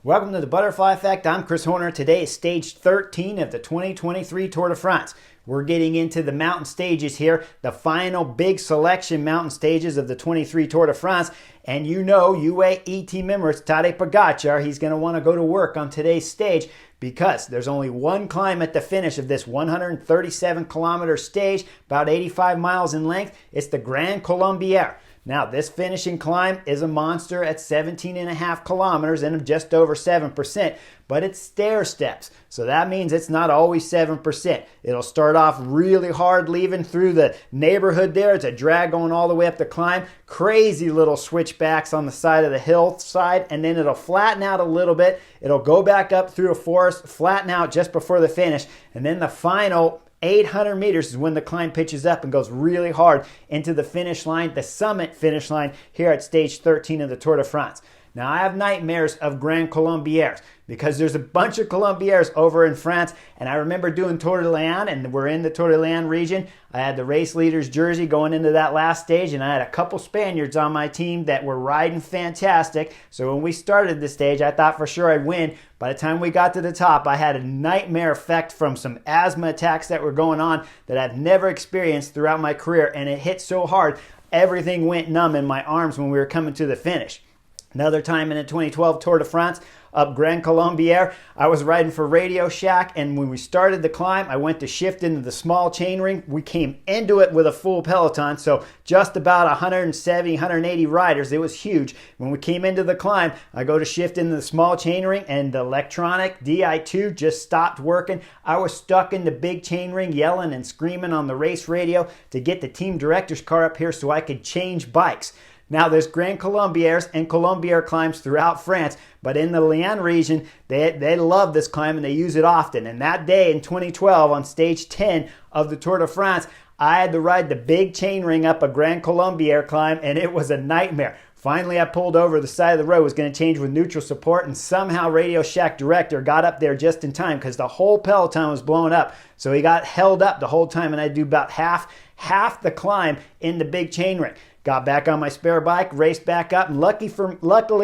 Welcome to the Butterfly Effect. I'm Chris Horner. Today is stage 13 of the 2023 Tour de France. We're getting into the mountain stages here, the final big selection mountain stages of the 23 Tour de France. And you know, UAE team member Tadej Pogacar, he's going to want to go to work on today's stage because there's only one climb at the finish of this 137-kilometer stage, about 85 miles in length. It's the Grand Colombier. Now, this finishing climb is a monster at 17.5 kilometers and just over 7%, but it's stair steps. So that means it's not always 7%. It'll start off really hard, leaving through the neighborhood there. It's a drag going all the way up the climb. Crazy little switchbacks on the side of the hillside, and then it'll flatten out a little bit. It'll go back up through a forest, flatten out just before the finish, and then the final 800 meters is when the climb pitches up and goes really hard into the finish line, the summit finish line here at stage 13 of the Tour de France. Now, I have nightmares of Grand Colombiers because there's a bunch of Colombiers over in France, and I remember doing Tour de Leon, and we're in the Tour de Leon region. I had the race leader's jersey going into that last stage, and I had a couple Spaniards on my team that were riding fantastic. So when we started the stage, I thought for sure I'd win. By the time we got to the top, I had a nightmare effect from some asthma attacks that were going on that I've never experienced throughout my career, and it hit so hard, everything went numb in my arms when we were coming to the finish. Another time in the 2012 Tour de France, up Grand Colombier, I was riding for Radio Shack, and when we started the climb, I went to shift into the small chainring. We came into it with a full Peloton, so just about 170, 180 riders. It was huge. When we came into the climb, I go to shift into the small chainring, and the electronic Di2 just stopped working. I was stuck in the big chainring, yelling and screaming on the race radio to get the team director's car up here so I could change bikes. Now, there's Grand Colombiers and Colombier climbs throughout France, but in the Lyon region, they love this climb and they use it often. And that day in 2012, on stage 10 of the Tour de France, I had to ride the big chain ring up a Grand Colombier climb, and it was a nightmare. Finally, I pulled over the side of the road, was going to change with neutral support, and somehow Radio Shack director got up there just in time because the whole Peloton was blowing up. So he got held up the whole time, and I do about half the climb in the big chain ring. Got back on my spare bike, raced back up, and luckily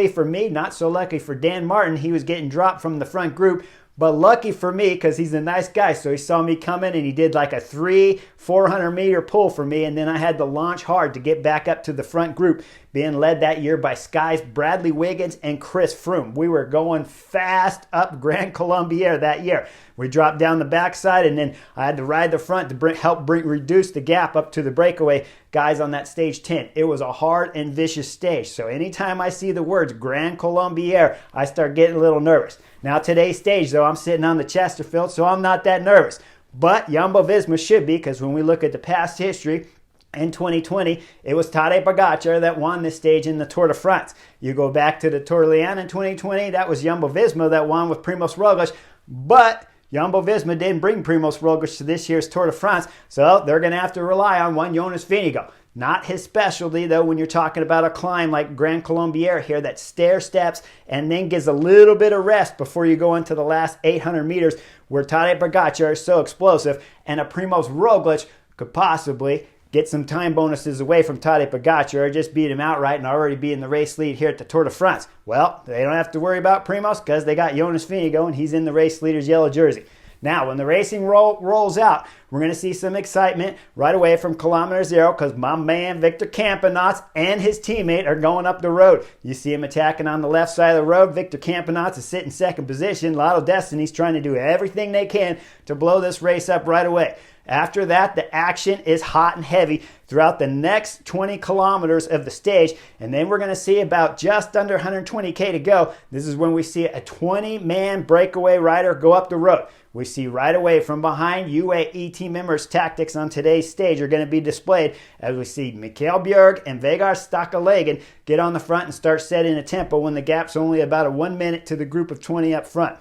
for me, not so lucky for Dan Martin, he was getting dropped from the front group, but lucky for me because he's a nice guy, so he saw me coming and he did like a 400 meter pull for me, and then I had to launch hard to get back up to the front group, being led that year by Sky's Bradley Wiggins and Chris Froome. We were going fast up Grand Colombier that year. We dropped down the backside, and then I had to ride the front to help reduce the gap up to the breakaway guys on that stage 10. It was a hard and vicious stage, so anytime I see the words Grand Colombier, I start getting a little nervous. Now, today's stage, though, I'm sitting on the Chesterfield, so I'm not that nervous. But Jumbo-Visma should be, because when we look at the past history, in 2020, it was Tadej Pogacar that won this stage in the Tour de France. You go back to the Tour de Leon in 2020, that was Jumbo-Visma that won with Primoz Roglic, but Jumbo-Visma didn't bring Primoz Roglic to this year's Tour de France, so they're going to have to rely on one Jonas Vingegaard. Not his specialty, though, when you're talking about a climb like Grand Colombier here that stair steps and then gives a little bit of rest before you go into the last 800 meters where Tadej Pogacar is so explosive, and a Primoz Roglic could possibly get some time bonuses away from Tadej Pogacar or just beat him outright and already be in the race lead here at the Tour de France. Well, they don't have to worry about Primoz because they got Jonas Vingegaard and he's in the race leader's yellow jersey. Now, when the racing rolls out, we're going to see some excitement right away from kilometer zero because my man Victor Campenaerts and his teammate are going up the road. You see him attacking on the left side of the road. Victor Campenaerts is sitting second position. Lotto Destiny's trying to do everything they can to blow this race up right away. After that, the action is hot and heavy throughout the next 20 kilometers of the stage, and then we're going to see about just under 120K to go. This is when we see a 20-man breakaway rider go up the road. We see right away from behind UAE team members' tactics on today's stage are going to be displayed as we see Mikkel Bjerg and Vegard Stokkeleggen get on the front and start setting a tempo when the gap's only about a 1 minute to the group of 20 up front.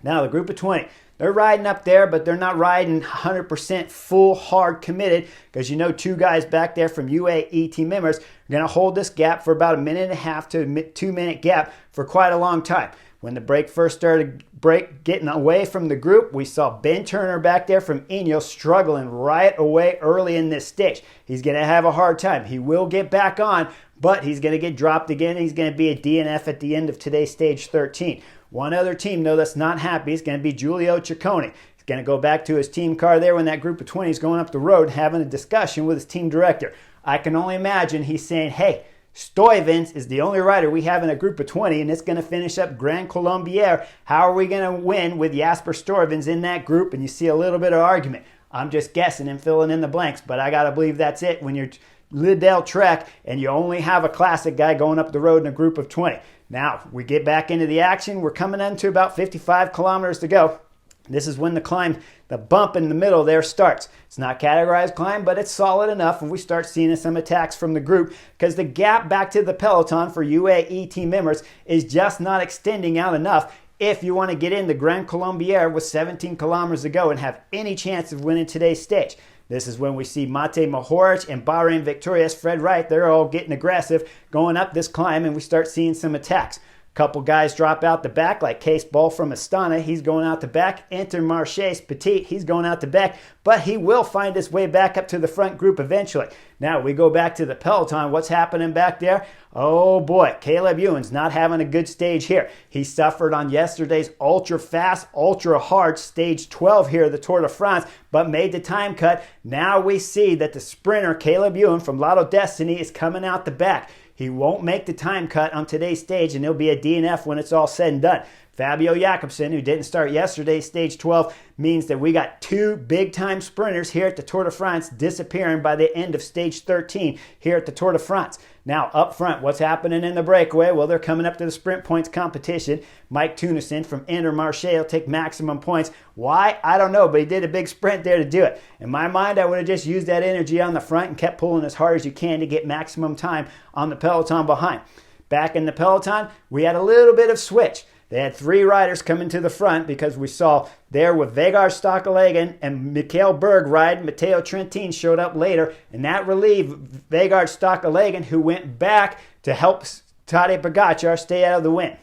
Now, the group of 20, they're riding up there, but they're not riding 100% full, hard committed because you know two guys back there from UAE team members are going to hold this gap for about a minute and a half to 2 minute gap for quite a long time. When the break first started getting away from the group, we saw Ben Turner back there from Ineos struggling right away early in this stage. He's going to have a hard time. He will get back on, but he's going to get dropped again. He's going to be a DNF at the end of today's stage 13. One other team, though, that's not happy is going to be Giulio Ciccone. He's going to go back to his team car there when that group of 20 is going up the road having a discussion with his team director. I can only imagine he's saying, hey, Stuyvens is the only rider we have in a group of 20, and it's going to finish up Grand Colombier. How are we going to win with Jasper Stuyvens in that group? And you see a little bit of argument. I'm just guessing and filling in the blanks, but I got to believe that's it when you're Liddell Trek and you only have a classic guy going up the road in a group of 20. Now, we get back into the action. We're coming into about 55 kilometers to go. This is when the climb, the bump in the middle there starts. It's not categorized climb, but it's solid enough, and we start seeing some attacks from the group because the gap back to the peloton for UAE team members is just not extending out enough if you want to get in the Grand Colombier with 17 kilometers to go and have any chance of winning today's stage. This is when we see Mate Mohoric and Bahrain Victorious Fred Wright. They're all getting aggressive going up this climb, and we start seeing some attacks. Couple guys drop out the back, like Case Ball from Astana. He's going out the back. Intermarche's Petit, he's going out the back, but he will find his way back up to the front group eventually. Now we go back to the peloton. What's happening back there? Oh boy, Caleb Ewan's not having a good stage here. He suffered on yesterday's ultra fast, ultra hard stage 12 here, the Tour de France, but made the time cut. Now we see that the sprinter Caleb Ewan from Lotto Destiny is coming out the back. He won't make the time cut on today's stage, and he'll be a DNF when it's all said and done. Fabio Jakobsen, who didn't start yesterday's stage 12, means that we got two big-time sprinters here at the Tour de France disappearing by the end of stage 13 here at the Tour de France. Now, up front, what's happening in the breakaway? Well, they're coming up to the sprint points competition. Mike Tunison from Intermarché will take maximum points. Why? I don't know, but he did a big sprint there to do it. In my mind, I would have just used that energy on the front and kept pulling as hard as you can to get maximum time on the peloton behind. Back in the peloton, we had a little bit of switch. They had three riders coming to the front because we saw there with Vegard Stokkeleggen and Mikkel Berg ride. Matteo Trentin showed up later, and that relieved Vegard Stokkeleggen, who went back to help Tadej Pogacar stay out of the wind.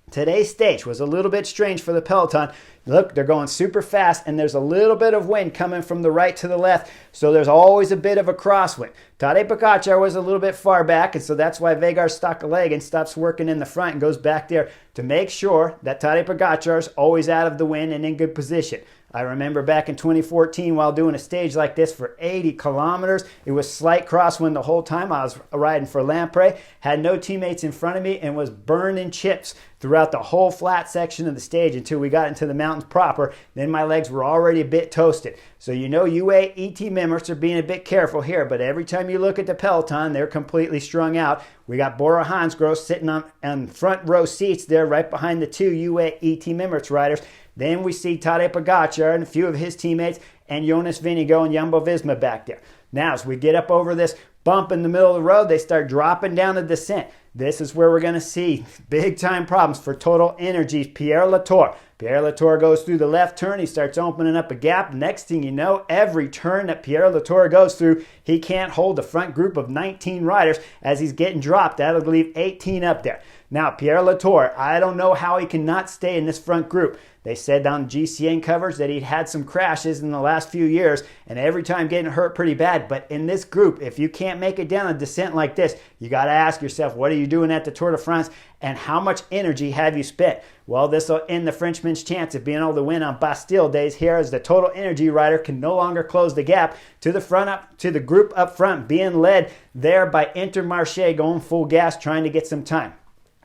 Today's stage was a little bit strange for the peloton. Look, they're going super fast, and there's a little bit of wind coming from the right to the left, so there's always a bit of a crosswind. Tadej Pogacar was a little bit far back, and so that's why Vegard Stokkeleggen stops working in the front and goes back there to make sure that Tadej Pogacar is always out of the wind and in good position. I remember back in 2014 while doing a stage like this for 80 kilometers. It was slight crosswind the whole time. I was riding for Lampre, had no teammates in front of me, and was burning chips throughout the whole flat section of the stage until we got into the mountains proper. Then my legs were already a bit toasted. So you know UAE team members are being a bit careful here, but every time you look at the peloton, they're completely strung out. We got Bora Hansgrohe sitting on front row seats there right behind the two UAE team members riders. Then we see Tadej Pogacar and a few of his teammates and Jonas Vingegaard and Jumbo-Visma back there. Now, as we get up over this bump in the middle of the road, they start dropping down the descent. This is where we're going to see big-time problems for Total Energies' Pierre Latour. Pierre Latour goes through the left turn. He starts opening up a gap. Next thing you know, every turn that Pierre Latour goes through, he can't hold the front group of 19 riders as he's getting dropped. That'll leave 18 up there. Now, Pierre Latour, I don't know how he cannot stay in this front group. They said on GCN covers that he'd had some crashes in the last few years and every time getting hurt pretty bad. But in this group, if you can't make it down a descent like this, you got to ask yourself, what are you doing at the Tour de France and how much energy have you spent? Well, this will end the Frenchman's chance of being able to win on Bastille days here as the Total Energy rider can no longer close the gap to the front up to the group up front being led there by Intermarché going full gas trying to get some time.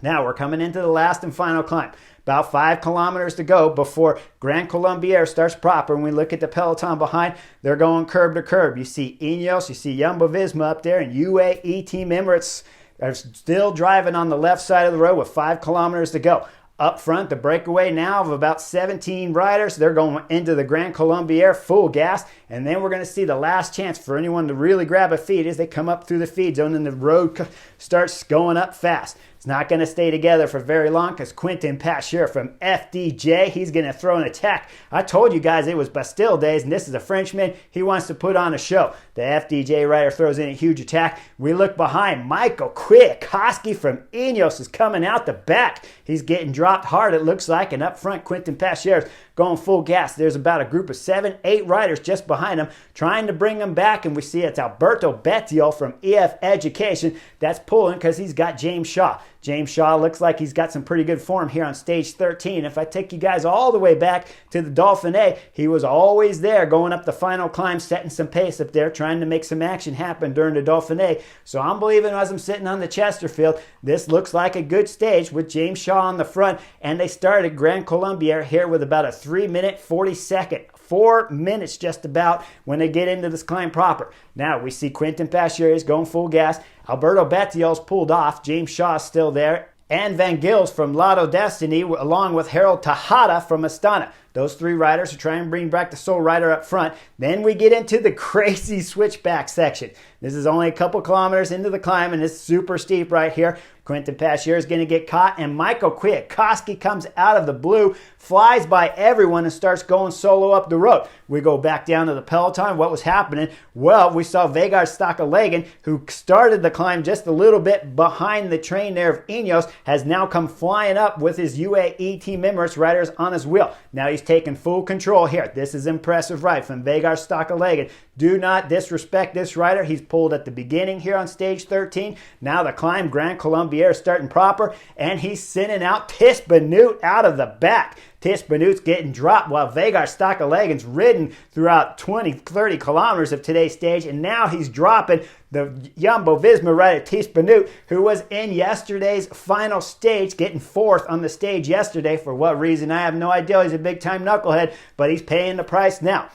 Now we're coming into the last and final climb. About 5 kilometers to go before Grand Colombier starts proper. When we look at the peloton behind, they're going curb to curb. You see Ineos, you see Jumbo-Visma up there, and UAE Team Emirates are still driving on the left side of the road with 5 kilometers to go. Up front, the breakaway now of about 17 riders. They're going into the Grand Colombier full gas. And then we're going to see the last chance for anyone to really grab a feed as they come up through the feed zone and the road starts going up fast. It's not going to stay together for very long because Quentin Pasteur from FDJ, he's going to throw an attack. I told you guys it was Bastille days, and this is a Frenchman. He wants to put on a show. The FDJ rider throws in a huge attack. We look behind. Michael Kwiatkowski from Ineos is coming out the back. He's getting dropped hard, it looks like, and up front, Quentin Pasteur going full gas. There's about a group of 7, 8 riders just behind him trying to bring him back, and we see it's Alberto Bettiol from EF Education that's pulling because he's got James Shaw. James Shaw looks like he's got some pretty good form here on stage 13. If I take you guys all the way back to the Dauphiné, he was always there going up the final climb, setting some pace up there, trying to make some action happen during the Dauphiné. So I'm believing as I'm sitting on the Chesterfield, this looks like a good stage with James Shaw on the front, and they started Grand Colombier here with about a 3-minute 40-second. 4 minutes just about when they get into this climb proper. Now we see Quentin Pasteur is going full gas. Alberto Bettiol's pulled off. James Shaw is still there. And Van Gils from Lotto Destiny along with Harold Tejada from Astana. Those 3 riders are trying to bring back the sole rider up front. Then we get into the crazy switchback section. This is only a couple kilometers into the climb, and it's super steep right here. Quentin Pasteur is going to get caught, and Michael Kwiatkowski comes out of the blue, flies by everyone, and starts going solo up the road. We go back down to the Peloton. What was happening? Well, we saw Vegard Stokkeleggen, who started the climb just a little bit behind the train there of Ineos, has now come flying up with his UAE team Emirates riders on his wheel. Now he's taking full control here. This is impressive ride from Vegard Stokkeleggen. Do not disrespect this rider. He's pulled at the beginning here on stage 13. Now the climb, Grand Colombier, is starting proper, and he's sending out Tis Benoot out of the back. Tis Benoot's getting dropped while Vegard Stokkeleggen's ridden throughout 20, 30 kilometers of today's stage, and now he's dropping the Jumbo-Visma rider Tis Benoot, who was in yesterday's final stage, getting 4th on the stage yesterday. For what reason, I have no idea. He's a big-time knucklehead, but he's paying the price now.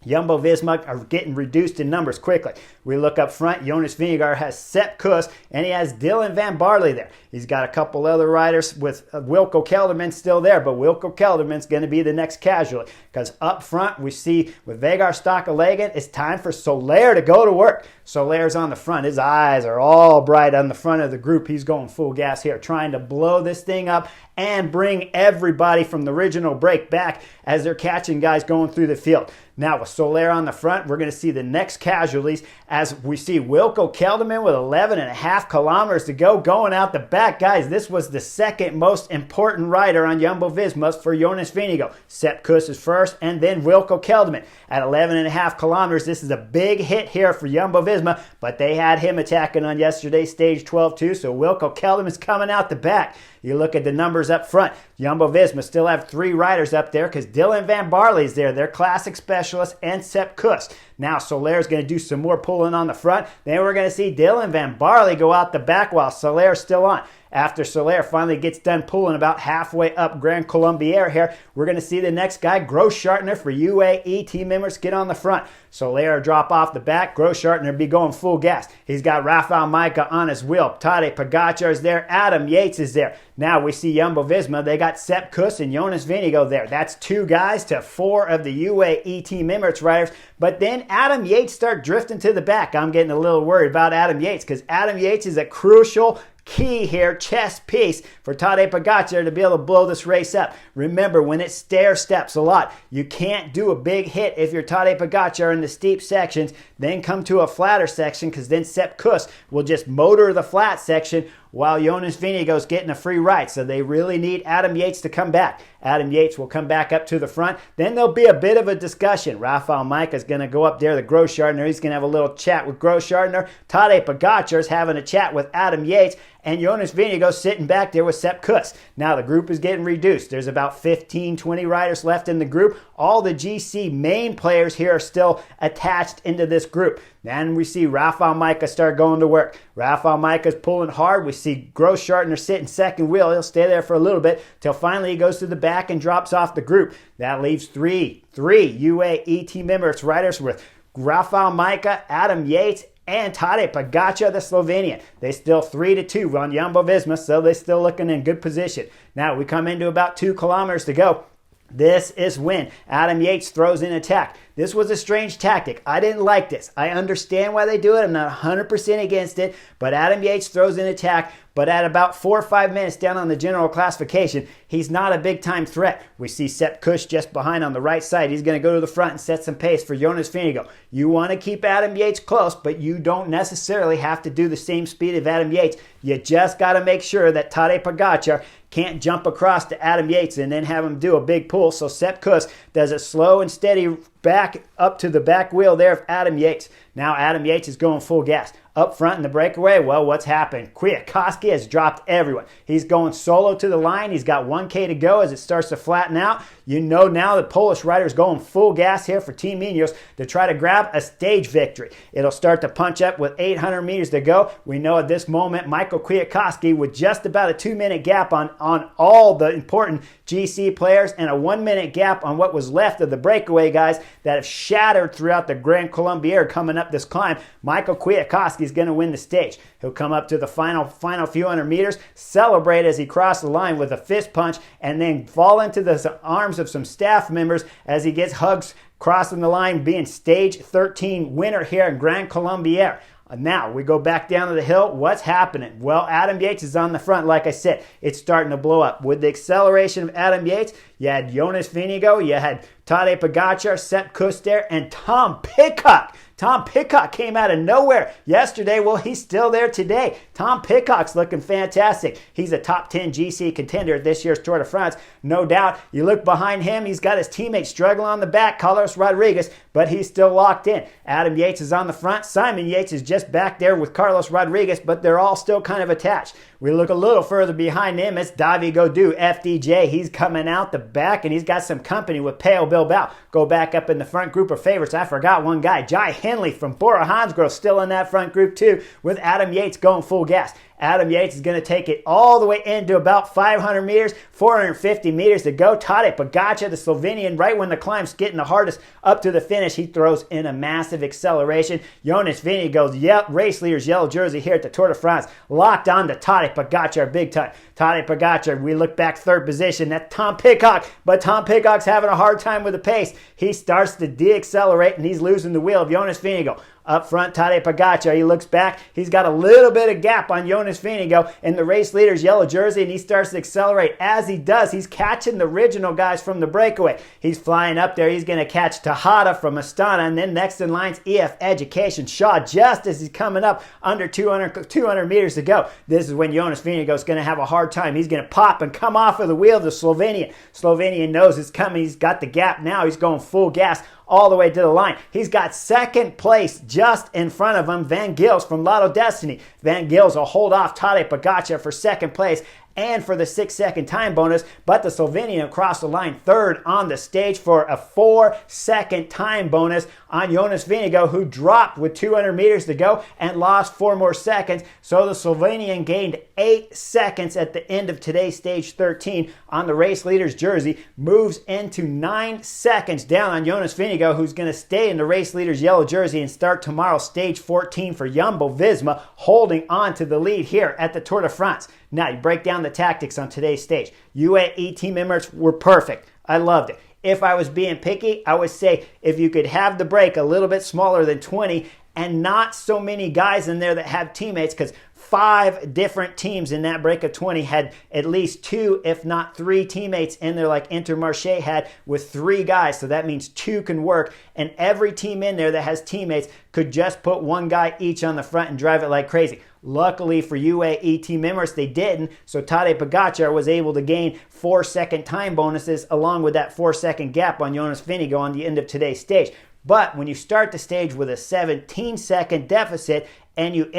Jumbo-Visma are getting reduced in numbers quickly. We look up front. Jonas Vingegaard has Sepp Kuss, and he has Dylan van Baarle there. He's got a couple other riders with Wilco Kelderman still there, but Wilco Kelderman's going to be the next casualty because up front we see with Vegard Stokkeleggen, it's time for Soler to go to work. Soler's on the front. His eyes are all bright on the front of the group. He's going full gas here, trying to blow this thing up and bring everybody from the original break back as they're catching guys going through the field. Now with Soler on the front, we're going to see the next casualties as we see Wilco Kelderman with 11.5 kilometers to go going out the back. Guys, this was the second most important rider on Jumbo-Visma for Jonas Vingegaard. Sepp Kuss is first, and then Wilco Kelderman at 11.5 kilometers. This is a big hit here for Jumbo-Visma, but they had him attacking on yesterday's stage 12 too, so Wilco Kelderman's coming out the back. You look at the numbers up front. Jumbo-Visma still have 3 riders up there because Dylan van Baarle's there. They're classic specialists, and Sepp Kuss. Now Soler's going to do some more pulling on the front. Then we're going to see Dylan van Baarle go out the back while Soler's still on. After Soler finally gets done pulling about halfway up Grand Colombier here, we're going to see the next guy, Grossschartner for UAE team members, get on the front. Soler drop off the back. Grossschartner be going full gas. He's got Rafael Majka on his wheel. Tadej Pogacar is there. Adam Yates is there. Now we see Jumbo-Visma. They got Sepp Kuss and Jonas Vingegaard there. That's 2 guys to 4 of the UAE team Emirates riders. But then Adam Yates start drifting to the back. I'm getting a little worried about Adam Yates because Adam Yates is a crucial key here, chess piece for Tadej Pogacar to be able to blow this race up. Remember, when it stair steps a lot, you can't do a big hit if you're Tadej Pogacar in the steep sections, then come to a flatter section because then Sepp Kuss will just motor the flat section while Jonas Vingegaard's getting a free ride. So they really need Adam Yates to come back. Adam Yates will come back up to the front. Then there'll be a bit of a discussion. Rafael Majka is going to go up there to Grossschartner. He's going to have a little chat with Grossschartner. Tadej Pogacar is having a chat with Adam Yates. And Jonas Vingegaard sitting back there with Sepp Kuss. Now the group is getting reduced. There's about 15, 20 riders left in the group. All the GC main players here are still attached into this group. Then we see Rafael Majka start going to work. Rafael Majka's pulling hard. We see Grossschartner sitting second wheel. He'll stay there for a little bit till finally he goes to the back and drops off the group. That leaves three UAE team members riders with Rafael Majka, Adam Yates, and Tadej Pogacar, the Slovenian. They still 3-2 on Jumbo-Visma, so they're still looking in good position. Now we come into about 2 kilometers to go. This is when Adam Yates throws in attack. This was a strange tactic. I didn't like this. I understand why they do it. I'm not 100% against it, but Adam Yates throws an attack. But at about 4 or 5 minutes down on the general classification, he's not a big-time threat. We see Sepp Kuss just behind on the right side. He's going to go to the front and set some pace for Jonas Vingegaard. You want to keep Adam Yates close, but you don't necessarily have to do the same speed of Adam Yates. You just got to make sure that Tadej Pogacar can't jump across to Adam Yates and then have him do a big pull. So Sepp Kuss does a slow and steady back up to the back wheel there of Adam Yates. Now Adam Yates is going full gas. Up front in the breakaway, well, what's happened? Kwiatkowski has dropped everyone. He's going solo to the line. He's got 1K to go as it starts to flatten out. You know now the Polish rider is going full gas here for Team Ineos to try to grab a stage victory. It'll start to punch up with 800 meters to go. We know at this moment, Michael Kwiatkowski with just about a 2-minute gap on all the important GC players and a 1-minute gap on what was left of the breakaway guys that have shattered throughout the Grand Colombier coming up this climb. Michael Kwiatkowski is going to win the stage. He'll come up to the final few hundred meters, celebrate as he crossed the line with a fist punch, and then fall into the arms of some staff members as he gets hugs crossing the line, being stage 13 winner here in Grand Colombier. Now, we go back down to the hill. What's happening? Well, Adam Yates is on the front. Like I said, it's starting to blow up. With the acceleration of Adam Yates, you had Jonas Vingegaard, you had Tadej Pogacar, Sepp Kuss there, and Tom Pidcock. Tom Pidcock came out of nowhere yesterday. Well, he's still there today. Tom Pidcock's looking fantastic. He's a top 10 GC contender at this year's Tour de France, no doubt. You look behind him, he's got his teammate struggling on the back, Carlos Rodriguez, but he's still locked in. Adam Yates is on the front. Simon Yates is just back there with Carlos Rodriguez, but they're all still kind of attached. We look a little further behind him. It's Davi Gaudu, FDJ. He's coming out the back, and he's got some company with Pale Bilbao. Go back up in the front group of favorites. I forgot one guy, Jai Hindley from Bora Hansgrohe, still in that front group too, with Adam Yates going full gas. Adam Yates is going to take it all the way into about 500 meters, 450 meters to go. Tadej Pogacar, the Slovenian, right when the climb's getting the hardest up to the finish, he throws in a massive acceleration. Jonas Vingegaard's race leader's yellow jersey here at the Tour de France, locked on to Tadej Pogacar big time. Tadej Pogacar, we look back third position. That's Tom Pidcock, but Tom Pidcock's having a hard time with the pace. He starts to de-accelerate, and he's losing the wheel of Jonas Vingegaard. Up front, Tadej Pogacar, he looks back. He's got a little bit of gap on Jonas Vingegaard in the race leader's yellow jersey, and he starts to accelerate. As he does, he's catching the original guys from the breakaway. He's flying up there. He's going to catch Tejada from Astana, and then next in line's EF Education Shaw, just as he's coming up under 200 meters to go. This is when Jonas Vingegaard is going to have a hard time. He's going to pop and come off of the wheel of the Slovenian. Slovenian knows it's coming. He's got the gap now. He's going full gas all the way to the line. He's got second place just in front of him, Van Gils from Lotto Destiny. Van Gils will hold off Tadej Pogacar for second place and for the 6-second time bonus, but the Slovenian across the line third on the stage for a 4-second time bonus on Jonas Vingegaard, who dropped with 200 meters to go and lost 4 more seconds. So the Slovenian gained 8 seconds at the end of today's stage 13 on the race leader's jersey, moves into 9 seconds down on Jonas Vingegaard, who's going to stay in the race leader's yellow jersey and start tomorrow stage 14 for Jumbo-Visma, holding on to the lead here at the Tour de France. Now, you break down the tactics on today's stage. UAE team members were perfect. I loved it. If I was being picky, I would say if you could have the break a little bit smaller than 20 and not so many guys in there that have teammates, because 5 different teams in that break of 20 had at least 2, if not 3 teammates in there, like Intermarché had with 3 guys. So that means 2 can work. And every team in there that has teammates could just put 1 guy each on the front and drive it like crazy. Luckily for UAE team members, they didn't. So Tadej Pogacar was able to gain 4-second time bonuses along with that 4-second gap on Jonas Vingegaard on the end of today's stage. But when you start the stage with a 17-second deficit and you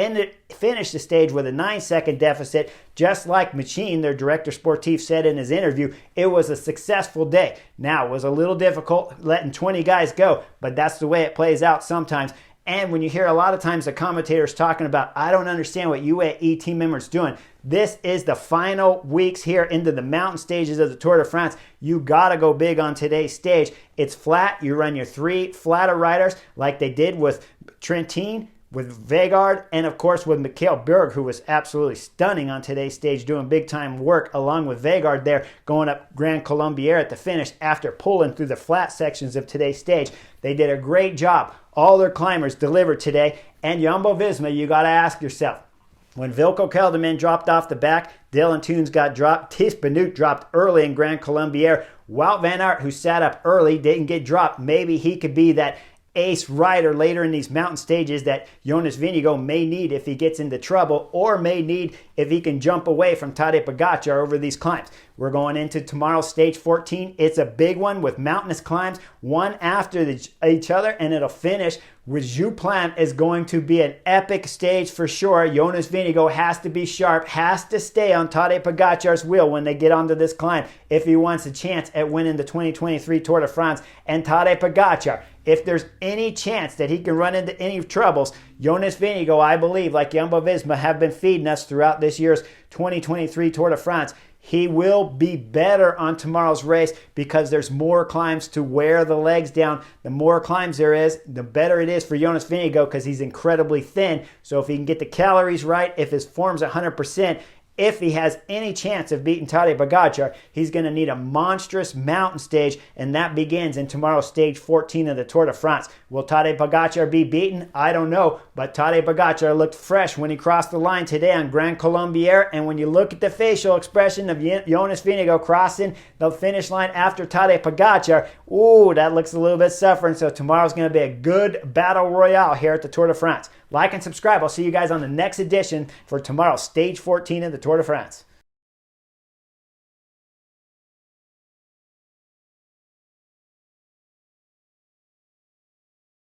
finish the stage with a 9-second deficit, just like Machine, their director sportif, said in his interview, it was a successful day. Now, it was a little difficult letting 20 guys go, but that's the way it plays out sometimes. And when you hear a lot of times the commentators talking about, I don't understand what UAE team members doing, this is the final weeks here into the mountain stages of the Tour de France. You got to go big on today's stage. It's flat. You run your 3 flatter riders like they did with Trentin, with Vegard, and of course with Mikhail Berg, who was absolutely stunning on today's stage, doing big time work along with Vegard there, going up Grand Colombier at the finish after pulling through the flat sections of today's stage. They did a great job. All their climbers delivered today. And Jumbo-Visma, you got to ask yourself, when Wilco Kelderman dropped off the back, Dylan Teuns got dropped, Ties Benoot dropped early in Grand Colombier, Wout van Aert, who sat up early, didn't get dropped. Maybe he could be that ace rider later in these mountain stages that Jonas Vingegaard may need if he gets into trouble, or may need if he can jump away from Tadej Pogacar over these climbs. We're going into tomorrow's stage 14. It's a big one with mountainous climbs, one after each other, and it'll finish with Jouplan. Is going to be an epic stage for sure. Jonas Vingegaard has to be sharp, has to stay on Tadej Pogacar's wheel when they get onto this climb if he wants a chance at winning the 2023 Tour de France. And Tadej Pogacar, if there's any chance that he can run into any troubles, Jonas Vingegaard, I believe, like Jumbo-Visma, have been feeding us throughout this year's 2023 Tour de France. He will be better on tomorrow's race because there's more climbs to wear the legs down. The more climbs there is, the better it is for Jonas Vingegaard because he's incredibly thin. So if he can get the calories right, if his form's 100%, if he has any chance of beating Tadej Pogacar, he's going to need a monstrous mountain stage, and that begins in tomorrow's stage 14 of the Tour de France. Will Tadej Pogacar be beaten? I don't know, but Tadej Pogacar looked fresh when he crossed the line today on Grand Colombier, and when you look at the facial expression of Jonas Vingegaard crossing the finish line after Tadej Pogacar, ooh, that looks a little bit suffering, so tomorrow's going to be a good battle royale here at the Tour de France. Like and subscribe. I'll see you guys on the next edition for tomorrow's stage 14 of the Tour de France.